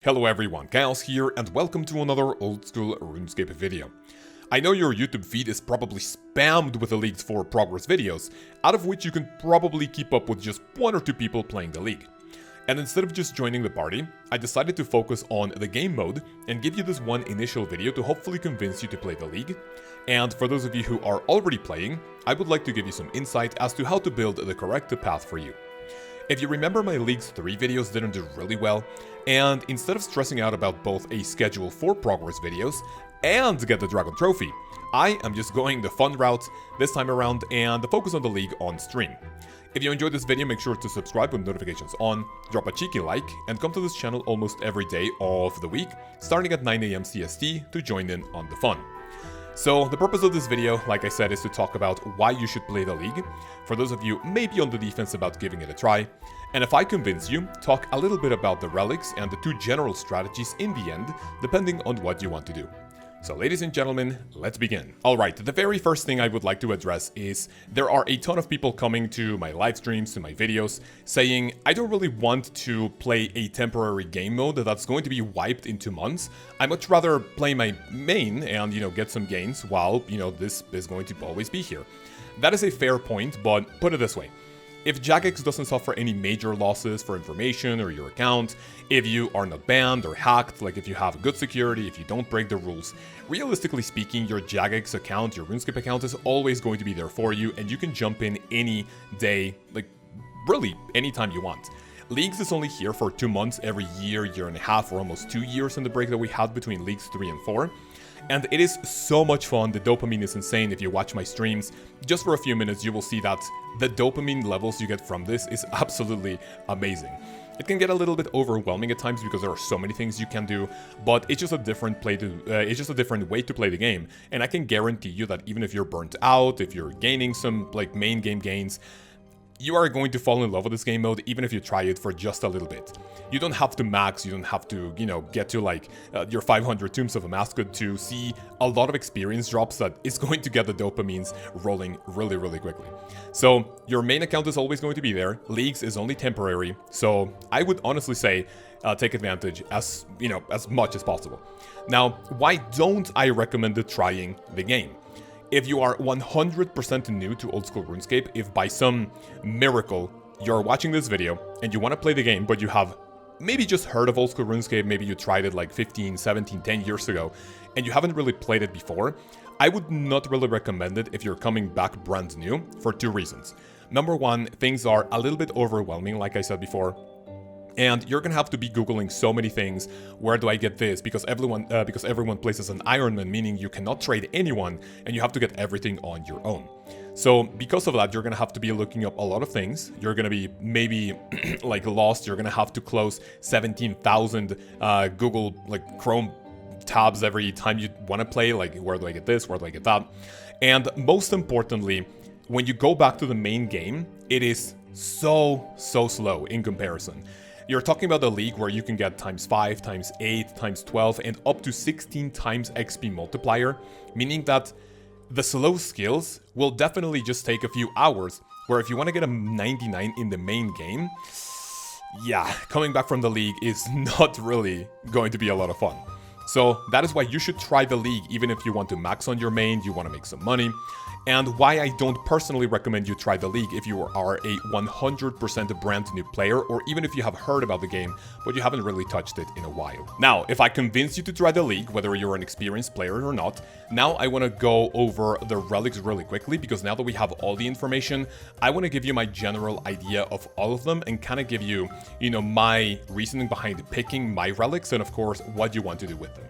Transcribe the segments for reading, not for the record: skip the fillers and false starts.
Hello everyone, Chaos here, and welcome to another old school RuneScape video. I know your YouTube feed is probably spammed with the League's 4 progress videos, out of which you can probably keep up with just 1 or 2 people playing the League. And instead of just joining the party, I decided to focus on the game mode and give you this one initial video to hopefully convince you to play the League. And for those of you who are already playing, I would like to give you some insight as to how to build the correct path for you. If you remember, my Leagues 3 videos didn't do really well, and instead of stressing out about both a schedule for progress videos and get the Dragon Trophy, I am just going the fun route this time around and focus on the League on stream. If you enjoyed this video, make sure to subscribe with notifications on, drop a cheeky like, and come to this channel almost every day of the week, starting at 9 AM CST to join in on the fun. So the purpose of this video, like I said, is to talk about why you should play the League, for those of you maybe on the defense about giving it a try, and if I convince you, talk a little bit about the relics and the 2 general strategies in the end, depending on what you want to do. So ladies and gentlemen, let's begin. Alright, the very first thing I would like to address is there are a ton of people coming to my live streams, to my videos, saying I don't really want to play a temporary game mode that's going to be wiped in 2 months. I much rather play my main and, get some gains while, this is going to always be here. That is a fair point, but put it this way. If Jagex doesn't suffer any major losses for information or your account, if you are not banned or hacked, like if you have good security, if you don't break the rules, realistically speaking, your Jagex account, your RuneScape account is always going to be there for you, and you can jump in any day, like really anytime you want. Leagues is only here for 2 months every year, year and a half, or almost 2 years in the break that we had between Leagues 3 and 4. And it is so much fun, the dopamine is insane. If you watch my streams, just for a few minutes you will see that the dopamine levels you get from this is absolutely amazing. It can get a little bit overwhelming at times because there are so many things you can do, but it's just a different way to play the game. And I can guarantee you that even if you're burnt out, if you're gaining some main game gains, you are going to fall in love with this game mode even if you try it for just a little bit. You don't have to max, you don't have to, get to your 500 Tombs of a Mascot to see a lot of experience drops that is going to get the dopamines rolling really, really quickly. So your main account is always going to be there. Leagues is only temporary, so I would honestly say take advantage as much as possible. Now, why don't I recommend trying the game? If you are 100% new to old school RuneScape, if by some miracle you're watching this video and you want to play the game, but you have maybe just heard of old school RuneScape, maybe you tried it like 15, 17, 10 years ago, and you haven't really played it before, I would not really recommend it if you're coming back brand new for 2 reasons. Number 1, things are a little bit overwhelming, like I said before. And you're gonna have to be googling so many things. Where do I get this? Because everyone plays as an Ironman, meaning you cannot trade anyone, and you have to get everything on your own. So because of that, you're gonna have to be looking up a lot of things. You're gonna be maybe lost. You're gonna have to close 17,000 Google Chrome tabs every time you want to play. Where do I get this? Where do I get that? And most importantly, when you go back to the main game, it is so slow in comparison. You're talking about the League where you can get times 5, times 8, times 12, and up to 16 times XP multiplier, meaning that the slow skills will definitely just take a few hours, where if you want to get a 99 in the main game, yeah, coming back from the League is not really going to be a lot of fun. So that is why you should try the League, even if you want to max on your main, you want to make some money. And why I don't personally recommend you try the League if you are a 100% brand new player, or even if you have heard about the game, but you haven't really touched it in a while. Now, if I convince you to try the League, whether you're an experienced player or not, now I want to go over the relics really quickly, because now that we have all the information, I want to give you my general idea of all of them and kind of give you, my reasoning behind picking my relics and of course, what you want to do with them.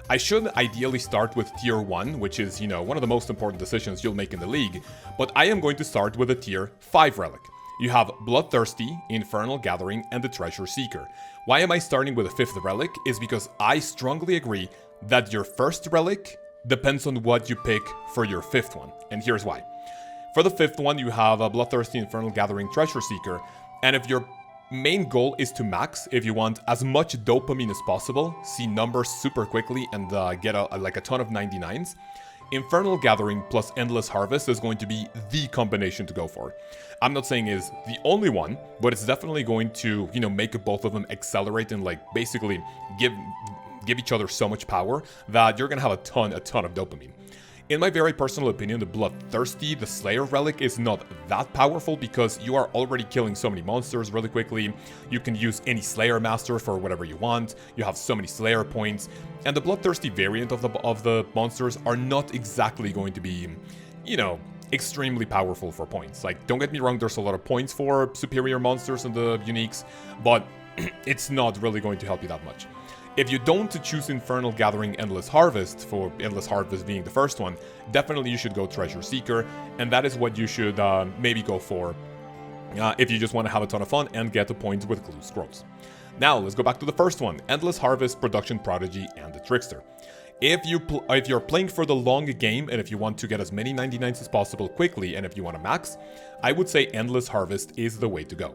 I should ideally start with tier 1, which is, one of the most important decisions you'll make in the League, but I am going to start with a tier 5 relic. You have Bloodthirsty, Infernal Gathering, and the Treasure Seeker. Why am I starting with a 5th relic? Is because I strongly agree that your first relic depends on what you pick for your 5th one, and here's why. For the 5th one, you have a Bloodthirsty, Infernal Gathering, Treasure Seeker, and if your main goal is to max, if you want as much dopamine as possible, see numbers super quickly and get a ton of 99s, Infernal Gathering plus Endless Harvest is going to be the combination to go for. I'm not saying is the only one, but it's definitely going to, make both of them accelerate and like basically give each other so much power that you're gonna have a ton of dopamine. In my very personal opinion, the Bloodthirsty, the Slayer Relic, is not that powerful because you are already killing so many monsters really quickly. You can use any Slayer Master for whatever you want. You have so many Slayer points. And the Bloodthirsty variant of the monsters are not exactly going to be, extremely powerful for points. Like, don't get me wrong, there's a lot of points for superior monsters and the uniques, but it's not really going to help you that much. If you don't choose Infernal Gathering Endless Harvest, for Endless Harvest being the first one, definitely you should go Treasure Seeker, and that is what you should maybe go for if you just want to have a ton of fun and get the points with Clue Scrolls. Now, let's go back to the first one, Endless Harvest, Production Prodigy, and the Trickster. If you're playing for the long game, and if you want to get as many 99s as possible quickly, and if you want to max, I would say Endless Harvest is the way to go.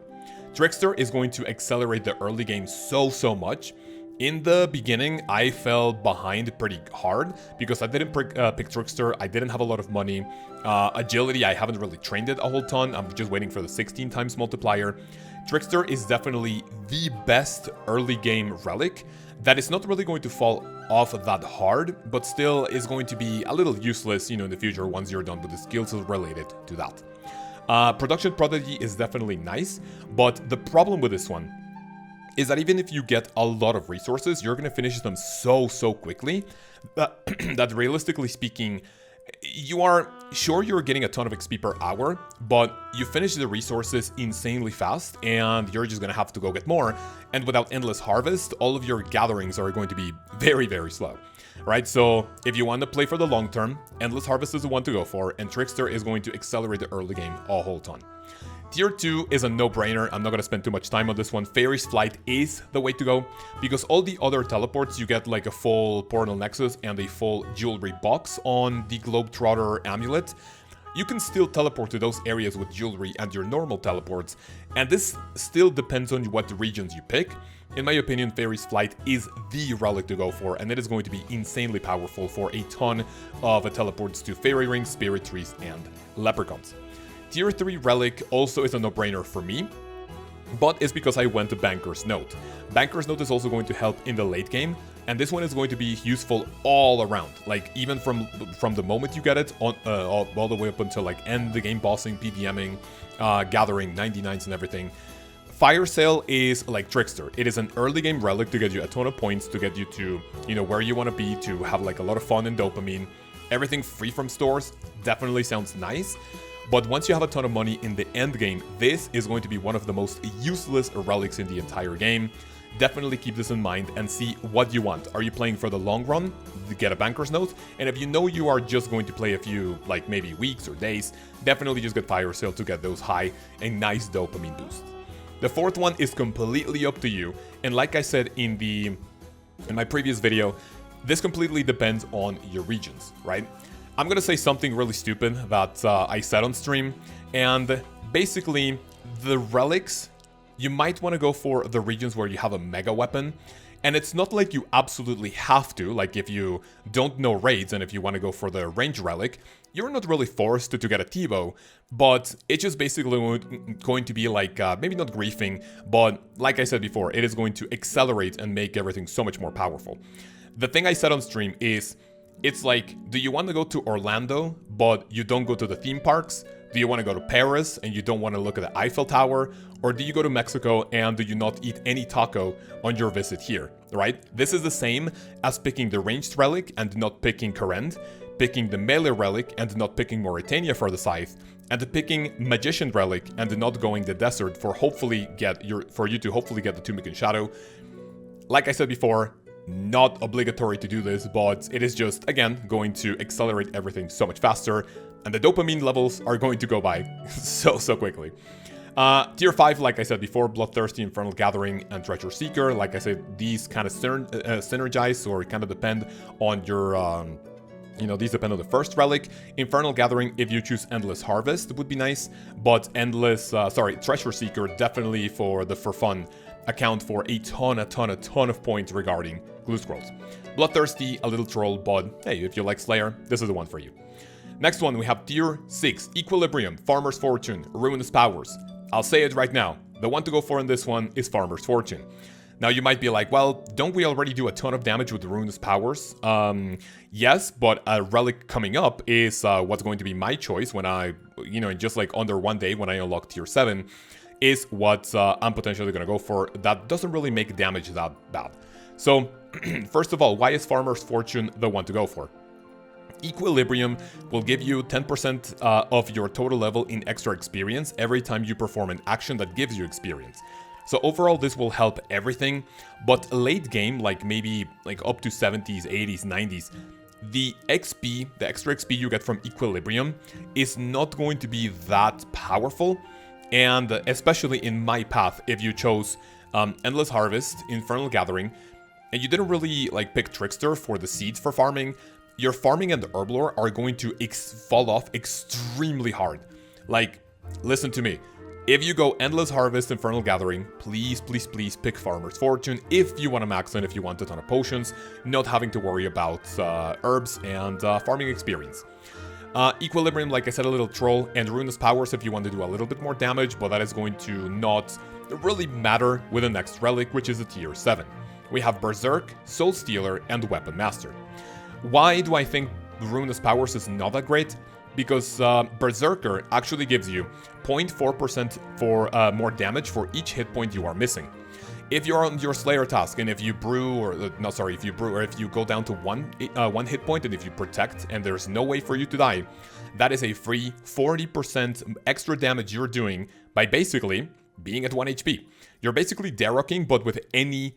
Trickster is going to accelerate the early game so much. In the beginning, I fell behind pretty hard because I didn't pick Trickster, I didn't have a lot of money. Agility, I haven't really trained it a whole ton, I'm just waiting for the 16 times multiplier. Trickster is definitely the best early game relic that is not really going to fall off that hard, but still is going to be a little useless, in the future once you're done with the skills related to that. Production Prodigy is definitely nice, but the problem with this one is that even if you get a lot of resources, you're going to finish them so quickly that realistically speaking, you are sure you're getting a ton of XP per hour, but you finish the resources insanely fast and you're just going to have to go get more. And without Endless Harvest, all of your gatherings are going to be very slow, right? So if you want to play for the long term, Endless Harvest is the one to go for, and Trickster is going to accelerate the early game a whole ton. Tier 2 is a no-brainer, I'm not going to spend too much time on this one. Fairy's Flight is the way to go, because all the other teleports, you get like a full Portal Nexus and a full jewelry box on the Globetrotter Amulet. You can still teleport to those areas with jewelry and your normal teleports, and this still depends on what regions you pick. In my opinion, Fairy's Flight is the relic to go for, and it is going to be insanely powerful for a ton of teleports to Fairy Rings, Spirit Trees, and Leprechauns. Tier 3 Relic also is a no-brainer for me, but it's because I went to Banker's Note. Banker's Note is also going to help in the late game, and this one is going to be useful all around. Like, even from the moment you get it, on all the way up until like end the game bossing, PVMing, gathering 99s and everything. Fire Sale is like Trickster. It is an early game relic to get you a ton of points, to get you to, where you want to be, to have like a lot of fun and dopamine. Everything free from stores definitely sounds nice. But once you have a ton of money in the end game, this is going to be one of the most useless relics in the entire game. Definitely keep this in mind and see what you want. Are you playing for the long run to get a Banker's Note? And if you know you are just going to play a few, like maybe weeks or days, definitely just get Fire Sale to get those high and nice dopamine boosts. The fourth one is completely up to you. And like I said in my previous video, this completely depends on your regions, right? I'm gonna say something really stupid that I said on stream, and basically, the relics, you might want to go for the regions where you have a mega weapon, and it's not like you absolutely have to, like if you don't know raids and if you want to go for the range relic, you're not really forced to get a T-bow, but it's just basically going to be like, maybe not griefing, but like I said before, it is going to accelerate and make everything so much more powerful. The thing I said on stream is, it's like, do you want to go to Orlando, but you don't go to the theme parks? Do you want to go to Paris and you don't want to look at the Eiffel Tower? Or do you go to Mexico and do you not eat any taco on your visit here, right? This is the same as picking the ranged relic and not picking Karend, picking the melee relic and not picking Mauritania for the scythe, and picking Magician relic and not going the desert for you to hopefully get the Tunic and Shadow. Like I said before, not obligatory to do this, but it is just, again, going to accelerate everything so much faster, and the dopamine levels are going to go by so quickly. Tier 5, like I said before, Bloodthirsty, Infernal Gathering, and Treasure Seeker. Like I said, these kind of synergize or kind of depend on your, these depend on the first relic. Infernal Gathering, if you choose Endless Harvest, would be nice, but Treasure Seeker definitely for fun. account for a ton of points regarding glue scrolls. Bloodthirsty, a little troll, but hey, if you like Slayer, this is the one for you. Next one, we have tier 6, Equilibrium, Farmer's Fortune, Ruinous Powers. I'll say it right now, the one to go for in this one is Farmer's Fortune. Now you might be like, well, don't we already do a ton of damage with the Ruinous Powers? Yes, but a Relic coming up is what's going to be my choice when I, in just like under one day when I unlock tier 7, is what I'm potentially going to go for. That doesn't really make damage that bad. So, first of all, why is Farmer's Fortune the one to go for? Equilibrium will give you 10% of your total level in extra experience every time you perform an action that gives you experience. So overall, this will help everything, but late game, like maybe like up to 70s, 80s, 90s, the XP, the extra XP you get from Equilibrium is not going to be that powerful. And especially in my path, if you chose Endless Harvest, Infernal Gathering, and you didn't really like pick Trickster for the seeds for farming, your farming and the Herblore are going to fall off extremely hard. Like, listen to me. If you go Endless Harvest, Infernal Gathering, please pick Farmer's Fortune if you want to max in, if you want a ton of potions, not having to worry about herbs and farming experience. Equilibrium, like I said, a little troll, and Ruinous Powers if you want to do a little bit more damage, but that is going to not really matter with the next Relic, which is a tier 7. We have Berserk, Soul Stealer, and Weapon Master. Why do I think Ruinous Powers is not that great? Because Berserker actually gives you 0.4% for more damage for each hit point you are missing. If you're on your Slayer task and if you brew, or if you go down to one hit point and if you protect and there's no way for you to die, that is a free 40% extra damage you're doing by basically being at 1 HP. You're basically derrocking, but with any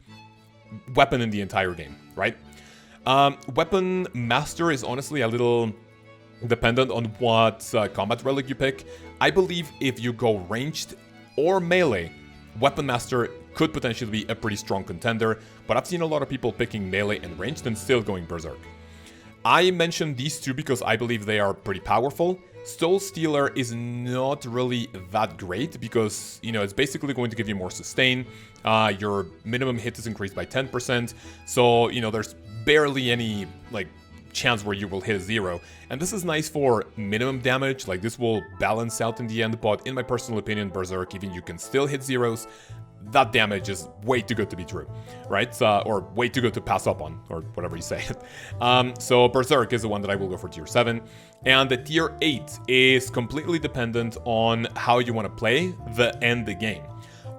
weapon in the entire game, right? Weapon Master is honestly a little dependent on what combat relic you pick. I believe if you go ranged or melee, Weapon Master could potentially be a pretty strong contender, but I've seen a lot of people picking melee and ranged and still going Berserk. I mentioned these two because I believe they are pretty powerful. Soul Stealer is not really that great because, it's basically going to give you more sustain. Your minimum hit is increased by 10%, so, there's barely any, chance where you will hit a 0. And this is nice for minimum damage, like this will balance out in the end, but in my personal opinion, Berserk, even you can still hit zeros, that damage is way too good to be true, right? Or way too good to pass up on, or whatever you say. So Berserk is the one that I will go for tier 7. And the tier 8 is completely dependent on how you want to play the end the game.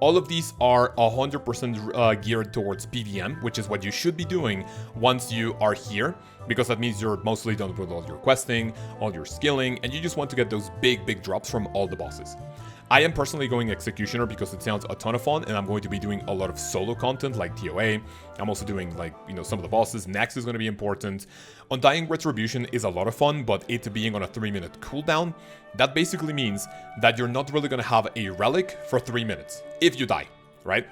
All of these are 100% geared towards PVM, which is what you should be doing once you are here, because that means you're mostly done with all your questing, all your skilling, and you just want to get those big drops from all the bosses. I am personally going Executioner because it sounds a ton of fun, and I'm going to be doing a lot of solo content like TOA. I'm also doing some of the bosses. Next is going to be important. Undying Retribution is a lot of fun, but it being on a 3-minute cooldown, that basically means that you're not really going to have a relic for 3 minutes if you die, right?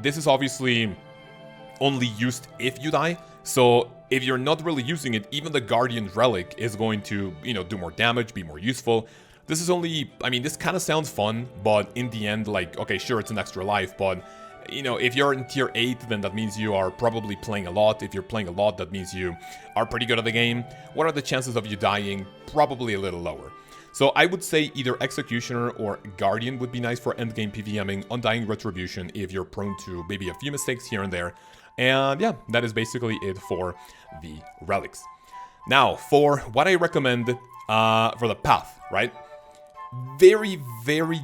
This is obviously only used if you die, so if you're not really using it, even the Guardian Relic is going to, do more damage, be more useful. This is only, this kind of sounds fun, but in the end, okay, sure, it's an extra life, but, if you're in tier 8, then that means you are probably playing a lot. If you're playing a lot, that means you are pretty good at the game. What are the chances of you dying? Probably a little lower. So I would say either Executioner or Guardian would be nice for endgame PVMing, Undying Retribution if you're prone to maybe a few mistakes here and there. And yeah, that is basically it for the relics. Now, for what I recommend for the path, right? Very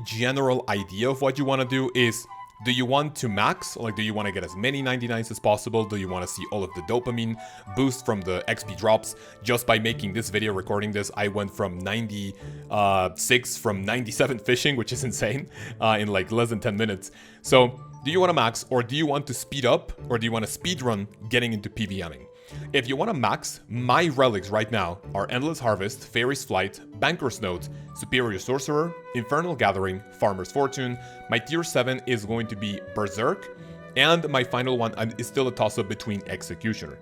general idea of what you want to do is, do you want to max? Do you want to get as many 99s as possible? Do you want to see all of the dopamine boost from the XP drops? Just by making this video, recording this, I went from 96 from 97 fishing, which is insane, in less than 10 minutes. So, do you want to max, or do you want to speed up, or do you want to speed run getting into PVMing? If you want to max, my relics right now are Endless Harvest, Fairy's Flight, Banker's Note, Superior Sorcerer, Infernal Gathering, Farmer's Fortune. My tier 7 is going to be Berserk, and my final one is still a toss-up between Executioner.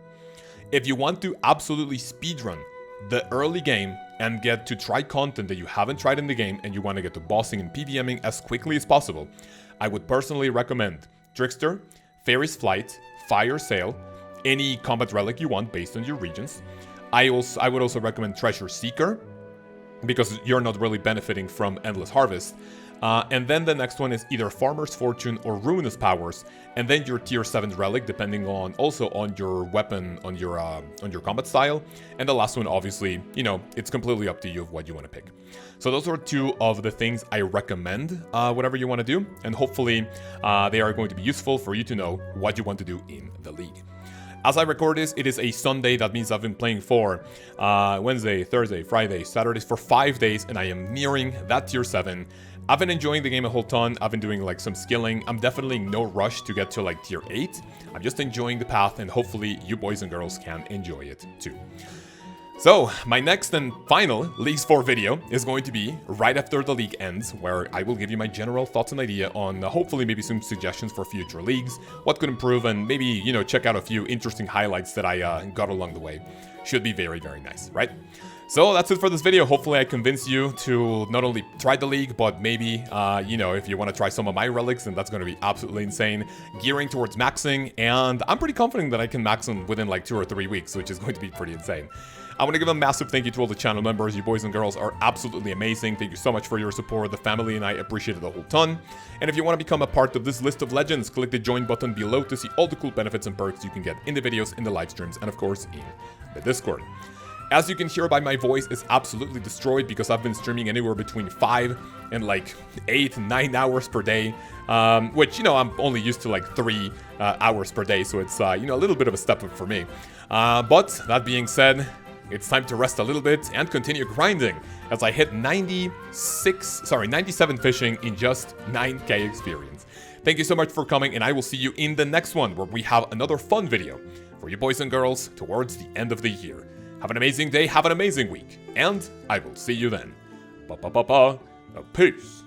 If you want to absolutely speedrun the early game and get to try content that you haven't tried in the game and you want to get to bossing and PVMing as quickly as possible, I would personally recommend Trickster, Fairy's Flight, Fire Sail, any combat relic you want based on your regions. I would also recommend Treasure Seeker, because you're not really benefiting from Endless Harvest. And then the next one is either Farmer's Fortune or Ruinous Powers, and then your tier 7 relic, depending on also on your weapon, on your combat style. And the last one, obviously, you know, it's completely up to you of what you want to pick. So those are two of the things I recommend, whatever you want to do, and hopefully they are going to be useful for you to know what you want to do in the league. As I record this, it is a Sunday. That means I've been playing for Wednesday, Thursday, Friday, Saturdays for 5 days, and I am nearing that tier 7. I've been enjoying the game a whole ton. I've been doing like some skilling. I'm definitely in no rush to get to like tier 8. I'm just enjoying the path, and hopefully you boys and girls can enjoy it too. So, my next and final Leagues 4 video is going to be right after the league ends, where I will give you my general thoughts and idea on hopefully maybe some suggestions for future leagues, what could improve, and maybe, you know, check out a few interesting highlights that I got along the way. Should be very, very nice, right? So that's it for this video. Hopefully I convince you to not only try the league, but maybe, you know, if you want to try some of my relics, then that's going to be absolutely insane. Gearing towards maxing, and I'm pretty confident that I can max them within like 2 or 3 weeks, which is going to be pretty insane. I want to give a massive thank you to all the channel members. You boys and girls are absolutely amazing. Thank you so much for your support. The family and I appreciate it a whole ton. And if you want to become a part of this list of legends, click the join button below to see all the cool benefits and perks you can get in the videos, in the live streams, and of course in the Discord. As you can hear by my voice, it's absolutely destroyed because I've been streaming anywhere between 5 and like 8, 9 hours per day, which, you know, I'm only used to like 3 hours per day, so it's, you know, a little bit of a step up for me. But that being said, it's time to rest a little bit and continue grinding as I hit 97 fishing in just 9k experience. Thank you so much for coming, and I will see you in the next one where we have another fun video for you boys and girls towards the end of the year. Have an amazing day, have an amazing week, and I will see you then. Peace.